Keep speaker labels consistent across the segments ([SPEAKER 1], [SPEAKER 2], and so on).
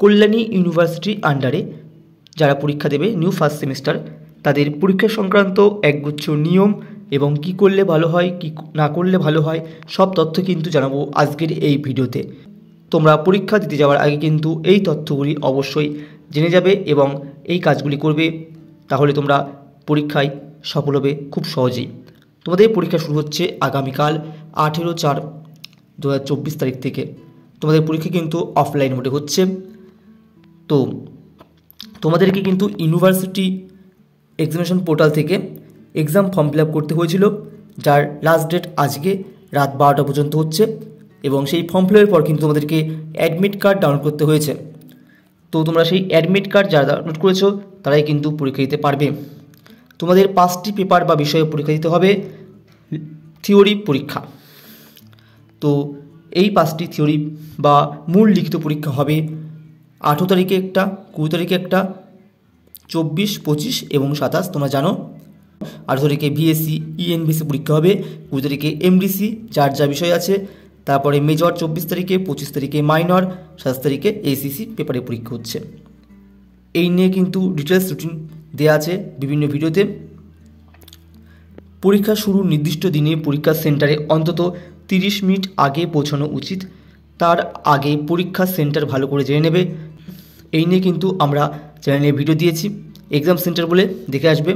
[SPEAKER 1] Kalyani university আন্ডারে যারা পরীক্ষা দেবে নিউ ফার্স্ট সেমিস্টার তাদের পরীক্ষা সংক্রান্ত একগুচ্ছ নিয়ম এবং কি করলে ভালো হয় কি না করলে ভালো হয় সব তথ্য কিন্তু জানাবো আজকের এই ভিডিওতে। তোমরা পরীক্ষা দিতে যাওয়ার আগে কিন্তু এই তথ্যগুলি অবশ্যই জেনে যাবে এবং এই কাজগুলি করবে, তাহলে তোমরা পরীক্ষায় সফল হবে খুব সহজেই। তোমাদের পরীক্ষা শুরু হচ্ছে আগামীকাল 18/4/2024 তারিখ থেকে। তোমাদের পরীক্ষা কিন্তু অফলাইন মোডে হচ্ছে। তো তোমাদেরকে কিন্তু ইউনিভার্সিটি এক্সামিনেশন পোর্টাল থেকে এক্সাম ফর্ম ফিল আপ করতে হয়েছিল, যার লাস্ট ডেট আজকে রাত 12টা পর্যন্ত হচ্ছে এবং সেই ফর্ম ফিল আপের পর কিন্তু তোমাদেরকে অ্যাডমিট কার্ড ডাউনলোড করতে হয়েছে। তো তোমরা সেই অ্যাডমিট কার্ড যারা ডাউনলোড করেছো তারাই কিন্তু পরীক্ষা দিতে পারবে। তোমাদের 5টি পেপার বা বিষয়ে পরীক্ষা দিতে হবে, থিওরি পরীক্ষা। তো এই 5টি থিওরি বা মূল লিখিত পরীক্ষা হবে 18 তারিখে একটা, 20 তারিখে একটা, 24, 25 এবং 27। তোমরা জানো 18 তারিখে ভিএসসি ইএনভিসি পরীক্ষা হবে, 20 তারিখে এমডিসি যার যা বিষয় আছে, তারপরে মেজর 24 তারিখে, 25 তারিখে মাইনর, 27 তারিখে এসিসি পেপারে পরীক্ষা হচ্ছে। এই নিয়ে কিন্তু ডিটেলস রুটিন দেওয়া আছে বিভিন্ন ভিডিওতে। পরীক্ষা শুরুর নির্দিষ্ট দিনে পরীক্ষা সেন্টারে অন্তত 30 মিনিট আগে পৌঁছানো উচিত। তার আগে পরীক্ষা সেন্টার ভালো করে জেনে নেবে। এই নিয়ে কিন্তু আমরা চ্যানেলে ভিডিও দিয়েছি, এক্সাম সেন্টার বলে দেখে আসবে।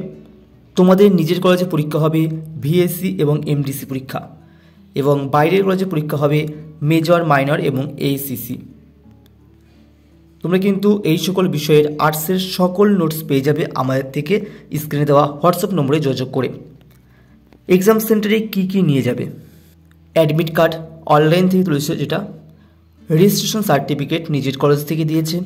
[SPEAKER 1] তোমাদের নিজের কলেজে পরীক্ষা হবে ভিএসসি এবং এমডিসি পরীক্ষা, এবং বাইরের কলেজে পরীক্ষা হবে মেজর, মাইনর এবং এইসিসি। তোমরা কিন্তু এই সকল বিষয়ের আর্টসের সকল নোটস পেয়ে যাবে আমাদের থেকে স্ক্রিনে দেওয়া হোয়াটসঅ্যাপ নম্বরে যোগাযোগ করে। এক্সাম সেন্টারে কি কি নিয়ে যাবে? অ্যাডমিট কার্ড অনলাইন থেকে তুলেছে, যেটা রেজিস্ট্রেশন সার্টিফিকেট নিজের কলেজ থেকে দিয়েছে,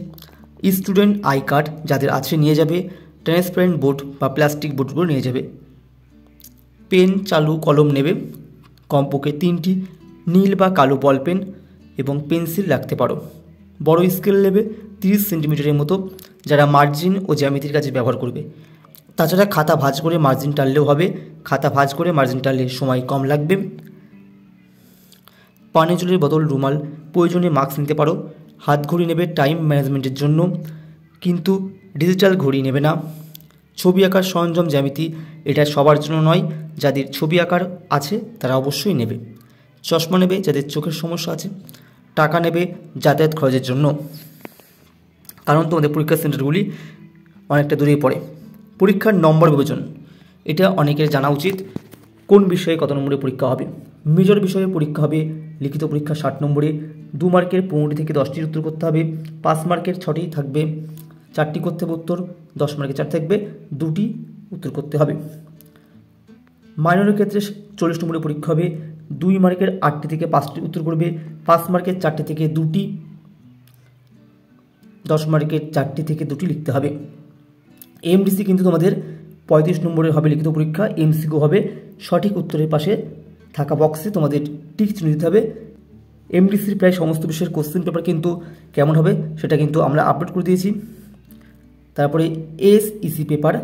[SPEAKER 1] স্টুডেন্ট আই কার্ড যাদের আছে নিয়ে যাবে, ট্রান্সপারেন্ট বোর্ড বা প্লাস্টিক বোর্ডগুলো নিয়ে যাবে, পেন, চালু, কলম নেবে, কমপক্ষে 3টি, নীল বা কালো বল পেন এবং পেন্সিল রাখতে পারো। বড় স্কেল নেবে 30 সেন্টিমিটারের মতো, যারা মার্জিন ও জ্যামিতির কাজে ব্যবহার করবে। তাছাড়া খাতা ভাঁজ করে মার্জিন টানলেও হবে, খাতা ভাঁজ করে মার্জিন টানলে সময় কম লাগবে। পানীয় জলের বোতল, রুমাল, প্রয়োজনে মাস্ক নিতে পারো। হাত ঘড়ি নেবে টাইম ম্যানেজমেন্টের জন্য, কিন্তু ডিজিটাল ঘড়ি নেবে না। ছবি আঁকার সরঞ্জাম, জ্যামিতি, এটা সবার জন্য নয়, যাদের ছবি আঁকার আছে তারা অবশ্যই নেবে। চশমা নেবে যাদের চোখের সমস্যা আছে। টাকা নেবে যাতায়াত খরচের জন্য, কারণ তোমাদের পরীক্ষা সেন্টারগুলি অনেকটা দূরেই পড়ে। পরীক্ষার নম্বর বিবেচন, এটা অনেকের জানা উচিত। কোন বিষয়ে কত নম্বরে পরীক্ষা হবে? মেজর বিষয়ে পরীক্ষা হবে লিখিত পরীক্ষা 60 নম্বরে, 2 মার্কের 15টি থেকে 10টির উত্তর করতে হবে, 5 মার্কের 6টি থাকবে, 4টি করতে হবে উত্তর, 10 মার্কের 4 থাকবে, 2টি উত্তর করতে হবে। মাইনরের ক্ষেত্রে 40 নম্বরে পরীক্ষা হবে, 2 মার্কের 8টি থেকে 5টি উত্তর করবে, 5 মার্কের 4টি থেকে 2টি, 10 মার্কের 4টি থেকে 2টি লিখতে হবে। এমডিসি কিন্তু তোমাদের 35 নম্বরের হবে লিখিত পরীক্ষা, এমসিকিউ হবে, সঠিক উত্তরের পাশে থাকা বক্সে তোমাদের টিক চিহ্ন দিতে হবে। এমডিসির প্রায় সমস্ত বিষয়ের কোশ্চেন পেপার কিন্তু কেমন হবে সেটা কিন্তু আমরা আপলোড করে দিয়েছি। তারপরে এসইসি পেপার,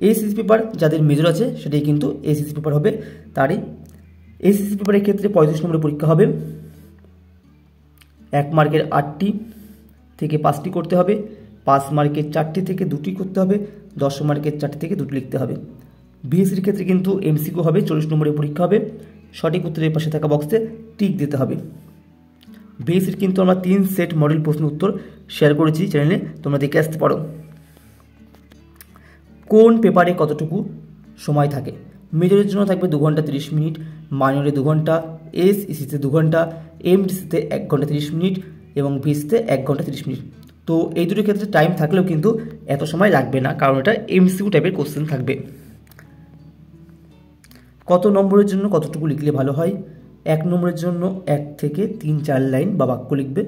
[SPEAKER 1] এসইসি পেপার যাদের মেজর আছে সেটাই কিন্তু এসইসি পেপার হবে। তারই এসইসি পেপারের ক্ষেত্রে 35 নম্বরের পরীক্ষা হবে, 1 মার্কের 8টি থেকে 5টি করতে হবে, 5 মার্কের 4টি থেকে 2টি করতে হবে, 10 মার্কের 4টি থেকে 2টি লিখতে হবে। বিএসসির ক্ষেত্রে কিন্তু এমসিকিউ হবে, 40 নম্বরের পরীক্ষা হবে, সঠিক উত্তরের পাশে থাকা বক্সে টিক দিতে হবে। বিএসসির কিন্তু আমরা 3 সেট মডেল প্রশ্ন উত্তর শেয়ার করেছি চ্যানেলে, তোমরা দেখে আসতে পারো। কোন পেপারে কতটুকু সময় থাকে? মেজরের জন্য থাকবে 2 ঘন্টা 30 মিনিট, মাইনরে 2 ঘন্টা, এসইসিতে 2 ঘন্টা, এমডিসিতে 1 ঘন্টা 30 মিনিট এবং ভিএসসিতে 1 ঘন্টা 30 মিনিট। তো এই দুটোর ক্ষেত্রে টাইম থাকলেও কিন্তু এত সময় লাগবে না, কারণ এটা এমসিকিউ টাইপের কোশ্চেন থাকবে। কত নম্বরের জন্য কতটুকু লিখলে ভালো হয়? 1 নম্বরের জন্য 1 থেকে 3-4 লাইন বা বাক্য লিখবে,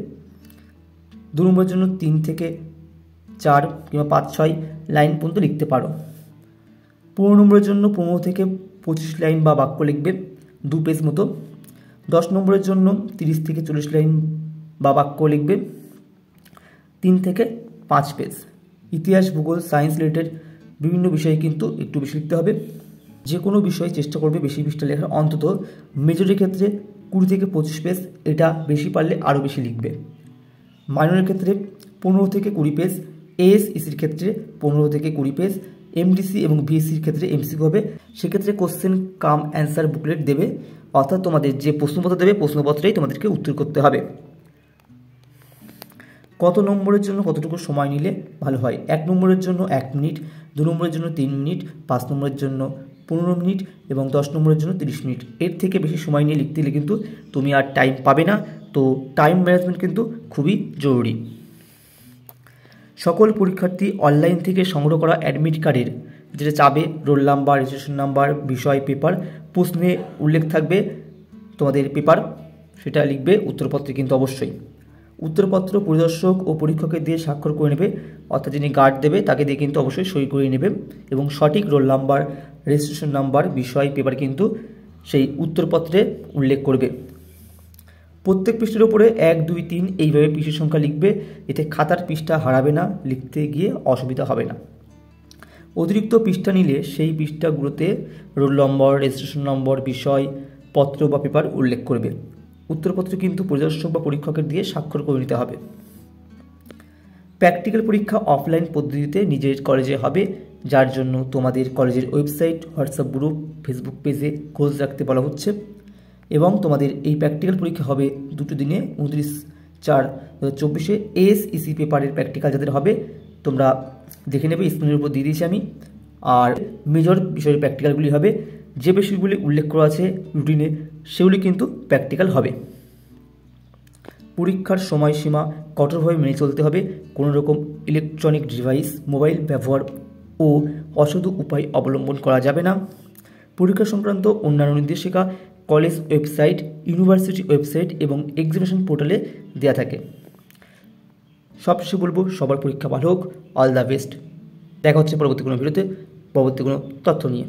[SPEAKER 1] 2 নম্বরের জন্য 3 থেকে 4 কিংবা 5-6 লাইন পর্যন্ত লিখতে পারো। 15 নম্বরের জন্য 15 থেকে 25 লাইন বা বাক্য লিখবে, 2 পেজ মতো। 10 নম্বরের জন্য 30 থেকে 40 লাইন বা বাক্য লিখবে, 3 থেকে 5 পেজ। ইতিহাস, ভূগোল, সায়েন্স রিলেটেড বিভিন্ন বিষয়ে কিন্তু একটু বেশি লিখতে হবে। যে কোনো বিষয়ে চেষ্টা করবে বেশি পৃষ্ঠা লেখার, অন্তত মেজরের ক্ষেত্রে 20 থেকে 25 পেজ, এটা বেশি পারলে আরও বেশি লিখবে। মাইনরের ক্ষেত্রে 15 থেকে 20 পেজ, এএসইসির ক্ষেত্রে 15 থেকে 20 পেজ, এমডিসি এবং ভিএসসির ক্ষেত্রে এমসিকিউ হবে। সেক্ষেত্রে কোশ্চেন কাম অ্যান্সার বুকলেট দেবে, অর্থাৎ তোমাদের যে প্রশ্নপত্র দেবে প্রশ্নপত্রেই তোমাদেরকে উত্তর করতে হবে। কত নম্বরের জন্য কতটুকু সময় নিলে ভালো হয়? 1 নম্বরের জন্য 1 মিনিট, 2 নম্বরের জন্য 3 মিনিট, 5 নম্বরের জন্য 15 মিনিট এবং 10 নম্বরের জন্য 30 মিনিট। এর থেকে বেশি সময় নিয়ে লিখতে গেলে কিন্তু তুমি আর টাইম পাবে না। তো টাইম ম্যানেজমেন্ট কিন্তু খুবই জরুরি। সকল পরীক্ষার্থী অনলাইন থেকে সংগ্রহ করা অ্যাডমিট কার্ডের যেটা চাবে রোল নাম্বার, রেজিস্ট্রেশন নাম্বার, বিষয়, পেপার, প্রশ্নে উল্লেখ থাকবে তোমাদের পেপার, সেটা লিখবে উত্তরপত্রে কিন্তু অবশ্যই। উত্তরপত্র পরিদর্শক ও পরীক্ষকের দিয়ে স্বাক্ষর করে নেবে, অর্থাৎ যিনি গার্ড দেবে তাকে দিয়ে কিন্তু অবশ্যই সই করে নেবে এবং সঠিক রোল নাম্বার, রেজিস্ট্রেশন নাম্বার, বিষয়, পেপার কিন্তু সেই উত্তরপত্রে উল্লেখ করবে। প্রত্যেক পৃষ্ঠের উপরে 1, 2, 3 এইভাবে পৃষ্ঠের সংখ্যা লিখবে, এতে খাতার পৃষ্ঠা হারাবে না, লিখতে গিয়ে অসুবিধা হবে না। অতিরিক্ত পৃষ্ঠা নিলে সেই পৃষ্ঠাগুলোতে রোল নম্বর, রেজিস্ট্রেশন নম্বর, বিষয়, পত্র বা পেপার উল্লেখ করবে। উত্তরপত্র কিন্তু পরিদর্শক বা পরীক্ষকের দিয়ে স্বাক্ষর করে নিতে হবে। প্র্যাকটিক্যাল পরীক্ষা অফলাইন পদ্ধতিতে নিজের কলেজে হবে, যার জন্য তোমাদের কলেজের ওয়েবসাইট, হোয়াটসঅ্যাপ গ্রুপ, ফেসবুক পেজে খোঁজ রাখতে বলা হচ্ছে। এবং তোমাদের এই প্র্যাকটিক্যাল পরীক্ষা হবে দুটো দিনে, 29/4/2024 এএসইসি পেপারের প্র্যাকটিক্যাল যাদের হবে তোমরা দেখে নেবে, স্ক্রিনের উপর দিয়ে দিয়েছি আমি। আর মেজর বিষয়ের প্র্যাকটিক্যালগুলি হবে, যে বিষয়গুলি উল্লেখ করা আছে রুটিনে সেগুলি কিন্তু প্র্যাকটিক্যাল হবে। পরীক্ষার সময়সীমা কঠোরভাবে মেনে চলতে হবে। কোনো রকম ইলেকট্রনিক ডিভাইস, মোবাইল ব্যবহার ও অসাধু উপায় অবলম্বন করা যাবে না। পরীক্ষা সংক্রান্ত অন্যান্য নির্দেশিকা কলেজ ওয়েবসাইট, ইউনিভার্সিটি ওয়েবসাইট এবং এক্সামিনেশন পোর্টালে দেওয়া থাকে। সবশেষে বলবো সবার পরীক্ষা ভালো হোক, অল দ্য বেস্ট। দেখা হচ্ছে পরবর্তী কোনো ভিডিওতে পরবর্তী কোনো তথ্য নিয়ে।